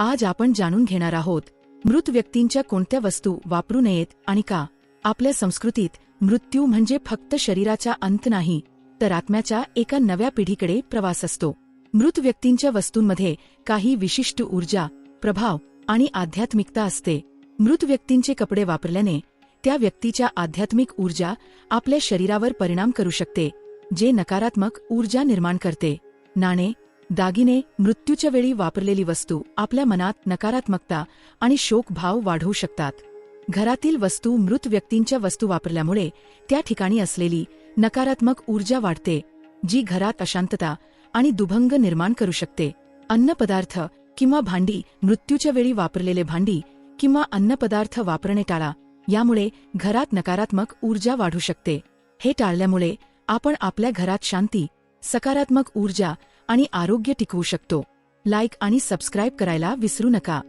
आज आपण जाणून घेणार आहोत मृत व्यक्तींच्या कोणत्या वस्तू वापरू नयेत आणि का. आपल्या संस्कृतीत मृत्यू म्हणजे फक्त शरीराचा अंत नाही, तर आत्म्याच्या एका नव्या पिढीकडे प्रवास असतो. मृत व्यक्तींच्या वस्तूंमध्ये काही विशिष्ट ऊर्जा, प्रभाव आणि आध्यात्मिकता असते. मृत व्यक्तींचे कपडे वापरल्याने त्या व्यक्तीच्या आध्यात्मिक ऊर्जा आपल्या शरीरावर परिणाम करू शकते, जे नकारात्मक ऊर्जा निर्माण करते. नाणे, दागिने, मृत्यूच्या वेळी वापरलेली वस्तू आपल्या मनात नकारात्मकता आणि शोकभाव वाढवू शकतात. घरातील वस्तू, मृत व्यक्तींच्या वस्तू वापरल्यामुळे त्या ठिकाणी असलेली नकारात्मक ऊर्जा वाढते, जी घरात अशांतता आणि दुभंग निर्माण करू शकते. अन्नपदार्थ किंवा भांडी, मृत्यूच्या वेळी वापरलेले भांडी किंवा अन्नपदार्थ वापरणे टाळा. यामुळे घरात नकारात्मक ऊर्जा वाढू शकते. हे टाळल्यामुळे आपण आपल्या घरात शांती, सकारात्मक ऊर्जा आणि आरोग्य टिकवू शकतो. लाईक आणि सबस्क्राईब करायला विसरू नका.